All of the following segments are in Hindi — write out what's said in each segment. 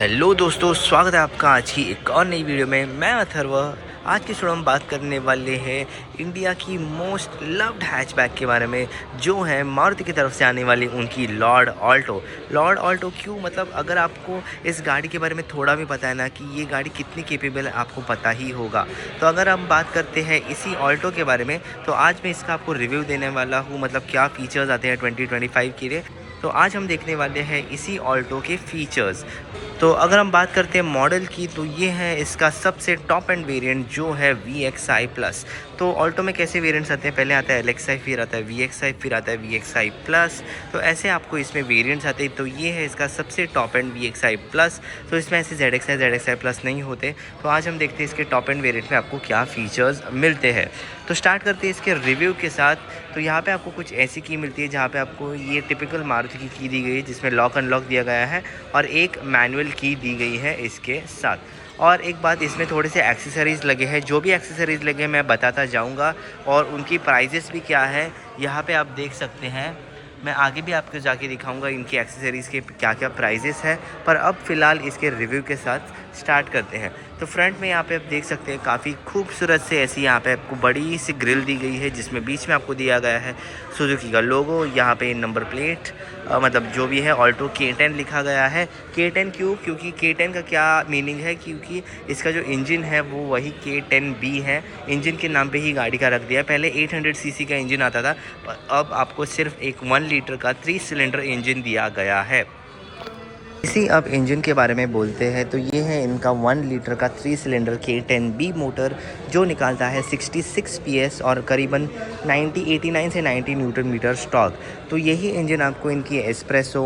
हेलो दोस्तों, स्वागत है आपका आज की एक और नई वीडियो में। मैं अथर्व। आज की वीडियो में बात करने वाले हैं इंडिया की मोस्ट लव्ड हैचबैक के बारे में, जो है मारुति की तरफ से आने वाली उनकी लॉर्ड ऑल्टो। लॉर्ड ऑल्टो क्यों, मतलब अगर आपको इस गाड़ी के बारे में थोड़ा भी पता है ना कि ये गाड़ी कितनी केपेबल है, आपको पता ही होगा। तो अगर हम बात करते हैं इसी ऑल्टो के बारे में, तो आज मैं इसका आपको रिव्यू देने वाला हूँ, मतलब क्या फ़ीचर्स आते हैं 2025 के लिए। तो आज हम देखने वाले हैं इसी ऑल्टो के फ़ीचर्स। तो अगर हम बात करते हैं मॉडल की, तो ये है इसका सबसे टॉप एंड वेरिएंट जो है VXI प्लस। तो ऑल्टो में कैसे वेरिएंट्स आते हैं, पहले आता है LXI, फिर आता है VXI, फिर आता है VXI प्लस। तो ऐसे आपको इसमें वेरिएंट्स आते हैं। तो ये है इसका सबसे टॉप एंड VXI प्लस। तो इसमें ऐसे ZXI प्लस नहीं होते। तो आज हम देखते हैं इसके टॉप एंड वेरिएंट में आपको क्या फ़ीचर्स मिलते हैं। तो स्टार्ट करते हैं इसके रिव्यू के साथ। तो यहाँ पे आपको कुछ ऐसी की मिलती है जहाँ पे आपको ये टिपिकल मारुति की दी गई है, जिसमें लॉक अनलॉक दिया गया है और एक मैनुअल की दी गई है इसके साथ। और एक बात, इसमें थोड़े से एक्सेसरीज़ लगे हैं। जो भी एक्सेसरीज़ लगे हैं मैं बताता जाऊँगा, और उनकी प्राइजेस भी क्या है यहाँ पे आप देख सकते हैं। मैं आगे भी आपको जाके दिखाऊंगा इनकी एक्सेसरीज़ के क्या क्या प्राइजेस है। पर अब फ़िलहाल इसके रिव्यू के साथ स्टार्ट करते हैं। तो फ्रंट में यहाँ पे आप देख सकते हैं काफ़ी खूबसूरत से ऐसी यहाँ पे आपको बड़ी सी ग्रिल दी गई है, जिसमें बीच में आपको दिया गया है सुजुकी का लोगो। यहाँ पे नंबर प्लेट, मतलब जो भी है ऑल्टो K10 लिखा गया है। K10 क्यों, क्योंकि K10 का क्या मीनिंग है, क्योंकि इसका जो इंजन है वो वही K10B है। इंजन के नाम पे ही गाड़ी का रख दिया। पहले 800 सीसी का इंजन आता था, पर अब आपको सिर्फ एक 1 लीटर का 3 सिलेंडर इंजन दिया गया है। इसी अब इंजन के बारे में बोलते हैं, तो ये है इनका 1 लीटर का 3 सिलेंडर K10B मोटर, जो निकालता है 66 PS और करीबन 89 से 90 न्यूटन मीटर स्टॉक। तो यही इंजन आपको इनकी एस्प्रेसो,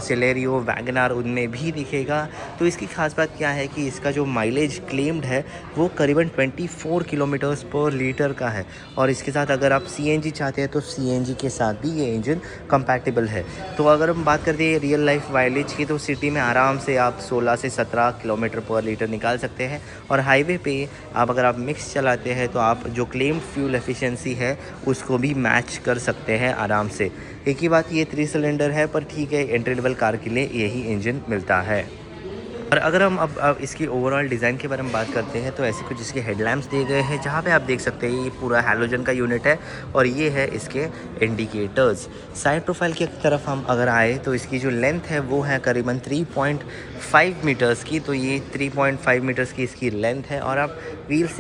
सिलेरियो, वैगनार उनमें भी दिखेगा। तो इसकी खास बात क्या है कि इसका जो माइलेज क्लेम्ड है वो करीबन 24 किलोमीटर्स पर लीटर का है। और इसके साथ अगर आप CNG चाहते हैं तो CNG के साथ भी ये इंजन कंपैटिबल है। तो अगर हम बात करते हैं रियल लाइफ माइलेज की, तो सिटी में आराम से आप 16 से 17 किलोमीटर पर लीटर निकाल सकते हैं। और हाईवे पे अगर आप मिक्स चलाते हैं तो आप जो क्लेम्ड फ्यूल एफिशिएंसी है उसको भी मैच कर सकते हैं आराम से। एक ही बात, ये 3 सिलेंडर है, पर ठीक है, एंट्री लेवल कार के लिए यही इंजन मिलता है। और अगर हम अब इसकी ओवरऑल डिज़ाइन के बारे में बात करते हैं, तो ऐसे कुछ इसके हेडलैम्प्स दिए गए हैं, जहाँ पे आप देख सकते हैं ये पूरा हैलोजन का यूनिट है। और ये है इसके इंडिकेटर्स। साइड प्रोफाइल की तरफ हम अगर आए, तो इसकी जो लेंथ है वो है करीबन 3.5 मीटर्स की। तो ये 3.5 मीटर्स की इसकी लेंथ है। और आप व्हील्स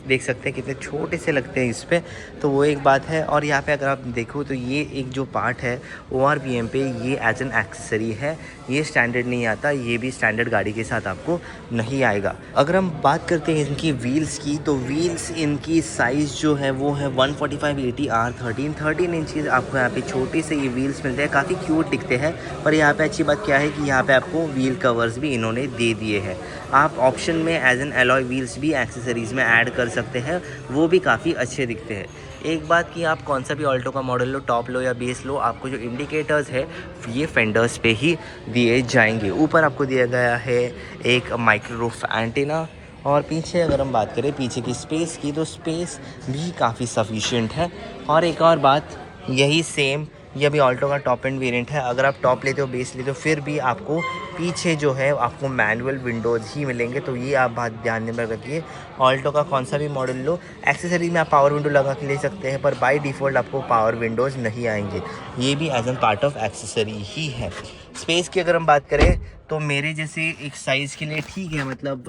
देख सकते हैं कितने छोटे से लगते हैं इस पर, तो वो एक बात है। और यहाँ पे अगर आप देखो तो ये एक जो पार्ट है ORVM पे, ये एज एन एक्सेसरी है, ये स्टैंडर्ड नहीं आता, ये भी स्टैंडर्ड गाड़ी के साथ आपको नहीं आएगा। अगर हम बात करते हैं इनकी व्हील्स की, तो व्हील्स इनकी साइज़ जो है वो है 145/80 R13 इंचज़। आपको यहाँ पे छोटे से ये व्हील्स मिलते हैं, काफ़ी क्यूट दिखते हैं। पर यहाँ पे अच्छी बात क्या है कि यहाँ पे आपको व्हील कवर्स भी इन्होंने दे दिए हैं। आप ऑप्शन में एज एन एलॉय व्हील्स भी एक्सेसरीज़ में ऐड कर सकते हैं, वो भी काफ़ी अच्छे दिखते हैं। एक बात कि आप कौन सा भी ऑल्टो का मॉडल लो, टॉप लो या बेस लो, आपको जो इंडिकेटर्स है ये फेंडर्स पे ही दिए जाएंगे। ऊपर आपको दिया गया है एक माइक्रोरूफ एंटीना। और पीछे अगर हम बात करें पीछे की स्पेस की, तो स्पेस भी काफ़ी सफिशिएंट है। और एक और बात, यही सेम ये भी ऑल्टो का टॉप एंड वेरिएंट है। अगर आप टॉप लेते हो, बेस लेते हो, फिर भी आपको पीछे जो है आपको मैनुअल विंडोज़ ही मिलेंगे। तो ये आप बात ध्यान में रखिए। ऑल्टो का कौन सा भी मॉडल लो, एक्सेसरीज में आप पावर विंडो लगा के ले सकते हैं, पर बाय डिफ़ॉल्ट आपको पावर विंडोज़ नहीं आएंगे। ये भी as an part of accessory ही है। स्पेस की अगर हम बात करें, तो मेरे जैसे एक साइज़ के लिए ठीक है, मतलब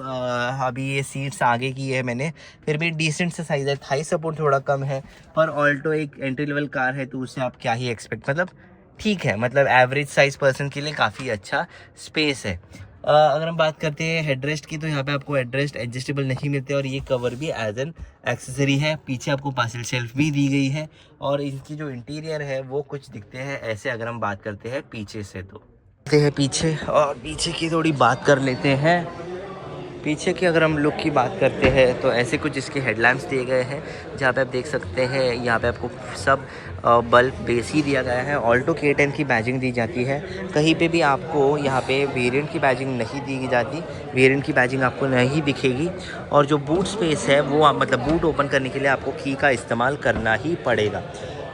अभी ये सीट्स आगे की है मैंने, फिर भी डिसेंट सा साइज़ है। थाई सपोर्ट थोड़ा कम है, पर ऑल्टो एक एंट्री लेवल कार है, तो उससे आप क्या ही एक्सपेक्ट, मतलब ठीक है, मतलब एवरेज साइज़ पर्सन के लिए काफ़ी अच्छा स्पेस है। अगर हम बात करते हैं हेडरेस्ट की, तो यहाँ पे आपको हेडरेस्ट एडजस्टेबल नहीं मिलते, और ये कवर भी एज एन एक्सेसरी है। पीछे आपको पार्सल शेल्फ भी दी गई है। और इनकी जो इंटीरियर है वो कुछ दिखते हैं ऐसे। अगर हम बात करते हैं पीछे से, तो पीछे, और पीछे की थोड़ी बात कर लेते हैं। पीछे की अगर हम लुक की बात करते हैं, तो ऐसे कुछ इसके हेडलैम्प्स दिए गए हैं, जहाँ पे आप देख सकते हैं यहाँ पे आपको सब बल्ब बेस ही दिया गया है। ऑल्टो K10 की बैजिंग दी जाती है। कहीं पे भी आपको यहाँ पे वेरिएंट की बैजिंग नहीं दी जाती, वेरिएंट की बैजिंग आपको नहीं दिखेगी। और जो बूट स्पेस है वो मतलब बूट ओपन करने के लिए आपको की का इस्तेमाल करना ही पड़ेगा।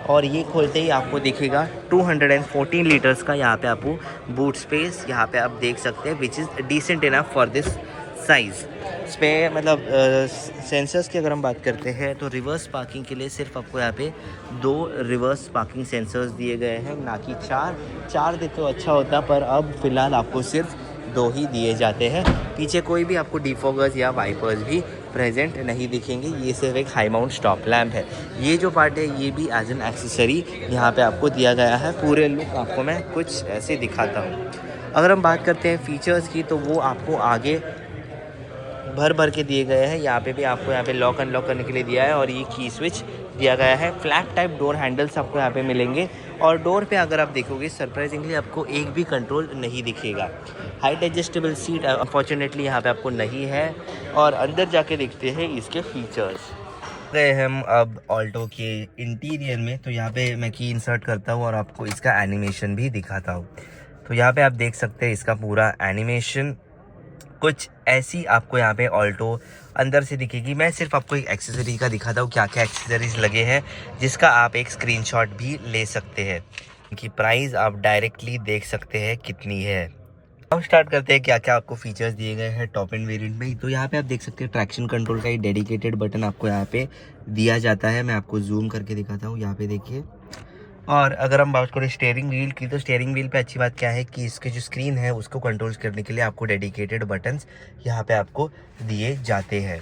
और ये खोलते ही आपको दिखेगा 214 लीटर्स का यहाँ पे आपको बूट स्पेस यहाँ पे आप देख सकते हैं, which is decent enough for this size. इस पर मतलब सेंसर्स की अगर हम बात करते हैं तो रिवर्स पार्किंग के लिए सिर्फ आपको यहाँ पे 2 रिवर्स पार्किंग सेंसर्स दिए गए हैं, ना कि 4 दे तो अच्छा होता, पर अब फ़िलहाल आपको सिर्फ 2 ही दिए जाते हैं। पीछे कोई भी आपको डिफॉगर्स या वाइपर्स भी प्रेजेंट नहीं दिखेंगे, ये सिर्फ एक हाई माउंट स्टॉप लैम्प है। ये जो पार्ट है ये भी एज एन एक्सेसरी यहाँ पे आपको दिया गया है। पूरे लुक आपको मैं कुछ ऐसे दिखाता हूँ। अगर हम बात करते हैं फीचर्स की तो वो आपको आगे भर के दिए गए हैं। यहाँ पे भी आपको यहाँ पे लॉक अनलॉक करने के लिए दिया है और ये की स्विच दिया गया है। फ्लैट टाइप डोर हैंडल्स आपको यहाँ पे मिलेंगे और डोर पे अगर आप देखोगे सरप्राइजिंगली आपको एक भी कंट्रोल नहीं दिखेगा। हाइट एडजस्टेबल सीट अनफॉर्चुनेटली यहाँ पे आपको नहीं है। और अंदर जाके देखते हैं इसके फीचर्स। गए हम अब ऑल्टो के इंटीरियर में, तो यहाँ पे मैं की इंसर्ट करता हूँ और आपको इसका एनिमेशन भी दिखाता हूँ। तो यहाँ पे आप देख सकते हैं इसका पूरा एनिमेशन कुछ ऐसी आपको यहाँ पे ऑल्टो अंदर से दिखेगी। मैं सिर्फ आपको एक एक्सेसरी का दिखाता हूँ क्या क्या एक्सेसरीज लगे हैं, जिसका आप एक स्क्रीनशॉट भी ले सकते हैं। इनकी प्राइस आप डायरेक्टली देख सकते हैं कितनी है। हम स्टार्ट करते हैं क्या क्या आपको फीचर्स दिए गए हैं टॉप एंड वेरिएंट में। तो यहाँ पे आप देख सकते हैं ट्रैक्शन कंट्रोल का एक डेडिकेटेड बटन आपको यहाँ पे दिया जाता है। मैं आपको जूम करके दिखाता हूँ, यहाँ पे देखिए। और अगर हम बात करें स्टीयरिंग व्हील की, तो स्टीयरिंग व्हील पे अच्छी बात क्या है कि इसके जो स्क्रीन है उसको कंट्रोल करने के लिए आपको डेडिकेटेड बटन्स यहाँ पे आपको दिए जाते हैं।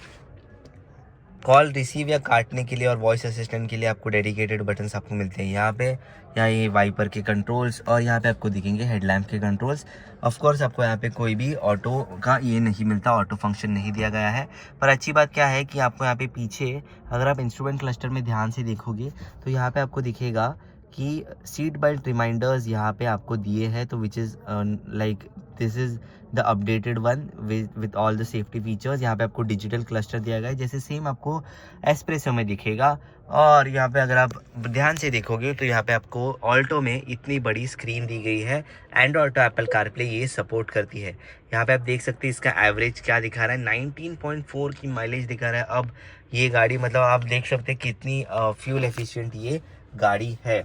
कॉल रिसीव या काटने के लिए और वॉइस असिस्टेंट के लिए आपको डेडिकेटेड बटन्स आपको मिलते हैं यहाँ पे। यहाँ ये वाइपर के कंट्रोल्स और यहाँ पे आपको दिखेंगे हेडलैम्प के कंट्रोल्स। ऑफ कोर्स आपको यहाँ पे कोई भी ऑटो का ये नहीं मिलता, ऑटो फंक्शन नहीं दिया गया है। पर अच्छी बात क्या है कि आपको यहाँ पे पीछे अगर आप इंस्ट्रूमेंट क्लस्टर में ध्यान से देखोगे तो यहाँ पे आपको दिखेगा कि सीट बेल्ट रिमाइंडर्स यहाँ पे आपको दिए हैं, तो which is like this is the updated one with all the safety features. यहाँ पे आपको डिजिटल क्लस्टर दिया गया है जैसे सेम आपको एस्प्रेसो में दिखेगा। और यहाँ पे अगर आप ध्यान से देखोगे तो यहाँ पे आपको ऑल्टो में इतनी बड़ी स्क्रीन दी गई है। एंड्रॉयड ऑटो एप्पल कारप्ले ये सपोर्ट करती है। यहाँ पे आप देख सकते हैं इसका एवरेज क्या दिखा रहा है, 19.4 की माइलेज दिखा रहा है। अब ये गाड़ी मतलब आप देख सकते हैं कितनी फ्यूल एफिशिएंट ये गाड़ी है।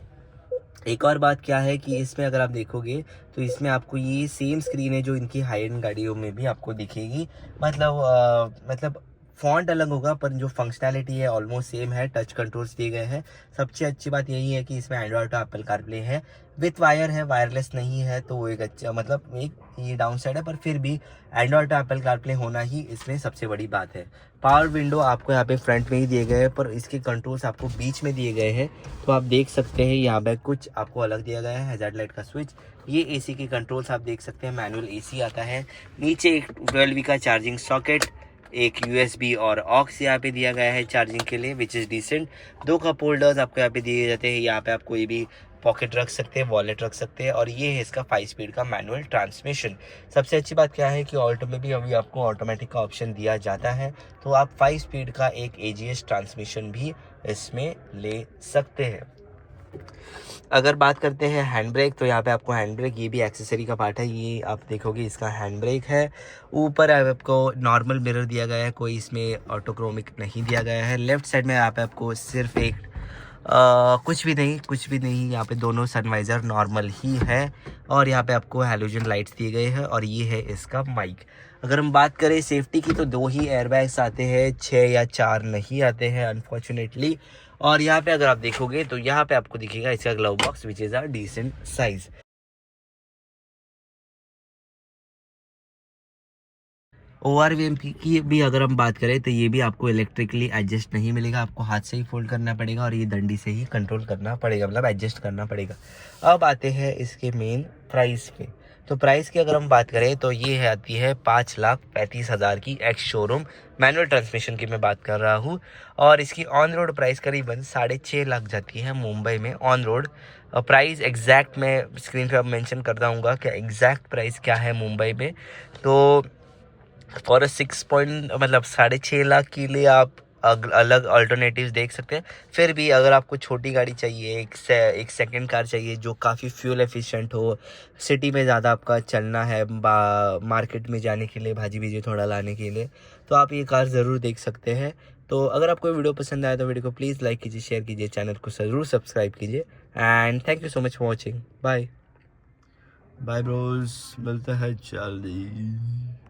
एक और बात क्या है कि इसमें अगर आप देखोगे तो इसमें आपको ये सेम स्क्रीन है जो इनकी हाई एंड गाड़ियों में भी आपको दिखेगी। मतलब फॉन्ट अलग होगा पर जो फंक्शनैलिटी है ऑलमोस्ट सेम है। टच कंट्रोल्स दिए गए हैं। सबसे अच्छी बात यही है कि इसमें एंड्रॉयड ऑटो एप्पल कारप्ले है, विथ वायर है, वायरलेस नहीं है, तो वो एक अच्छा मतलब एक ये डाउन साइड है। पर फिर भी एंड्रॉयड ऑटो एप्पल कारप्ले होना ही इसमें सबसे बड़ी बात है। पावर विंडो आपको यहाँ पे फ्रंट में ही दिए गए हैं पर इसके कंट्रोल्स आपको बीच में दिए गए हैं। तो आप देख सकते हैं यहाँ पे कुछ आपको अलग दिया गया है। हैजार्ड लाइट का स्विच, ये एसी के कंट्रोल्स आप देख सकते हैं, मैनुअल एसी आता है। नीचे एक 12V का चार्जिंग सॉकेट, एक USB और ऑक्स यहाँ पे दिया गया है चार्जिंग के लिए, which is decent. 2 cup holders आपको यहाँ पे दिए जाते हैं। यहाँ पे आप कोई भी पॉकेट रख सकते हैं, वॉलेट रख सकते हैं। और ये है इसका 5 स्पीड का मैनुअल ट्रांसमिशन। सबसे अच्छी बात क्या है कि ऑल्टो में भी अभी आपको ऑटोमेटिक का ऑप्शन दिया जाता है, तो आप 5 स्पीड का एक AGS ट्रांसमिशन भी इसमें ले सकते हैं। अगर बात करते हैं हैंड ब्रेक, तो यहाँ पे आपको हैंड ब्रेक ये भी एक्सेसरी का पार्ट है। ये आप देखोगे इसका हैंड ब्रेक है। ऊपर आपको नॉर्मल मिरर दिया गया है, कोई इसमें ऑटोक्रोमिक नहीं दिया गया है। लेफ्ट साइड में यहाँ पे आपको सिर्फ एक कुछ भी नहीं, यहाँ पे दोनों सनवाइज़र नॉर्मल ही है। और यहाँ पे आपको हैलोजन लाइट्स दिए गए हैं और ये है इसका माइक। अगर हम बात करें सेफ्टी की तो 2 ही एयरबैग्स आते हैं, 6 या 4 नहीं आते हैं अनफॉर्चुनेटली। और यहाँ पे अगर आप देखोगे तो यहाँ पे आपको दिखेगा इसका glove box, which is a decent size. ORVM की भी अगर हम बात करें तो ये भी आपको इलेक्ट्रिकली एडजस्ट नहीं मिलेगा, आपको हाथ से ही फोल्ड करना पड़ेगा और ये डंडी से ही कंट्रोल करना पड़ेगा, मतलब एडजस्ट करना पड़ेगा। अब आते हैं इसके मेन प्राइस पे। तो प्राइस की अगर हम बात करें तो ये है आती है 5,35,000 की एक्स शोरूम। मैनुअल ट्रांसमिशन की मैं बात कर रहा हूँ। और इसकी ऑन रोड प्राइस करीबन 6.5 लाख जाती है मुंबई में ऑन रोड। प्राइस एग्जैक्ट मैं स्क्रीन पर मेंशन कर दूँगा कि एग्जैक्ट प्राइस क्या है मुंबई में। तो फॉर 6 पॉइंट मतलब 6.5 लाख के लिए आप अलग अल्टरनेटिव्स देख सकते हैं। फिर भी अगर आपको छोटी गाड़ी चाहिए, एक सेकंड कार चाहिए जो काफ़ी फ्यूल एफिशिएंट हो, सिटी में ज़्यादा आपका चलना है, मार्केट में जाने के लिए, भाजी भीजी थोड़ा लाने के लिए, तो आप ये कार ज़रूर देख सकते हैं। तो अगर आपको वीडियो पसंद आया तो वीडियो को प्लीज़ लाइक कीजिए, शेयर कीजिए, चैनल को ज़रूर सब्सक्राइब कीजिए। And thank you so much for watching. Bye bye bros, मिलते हैं जल्दी।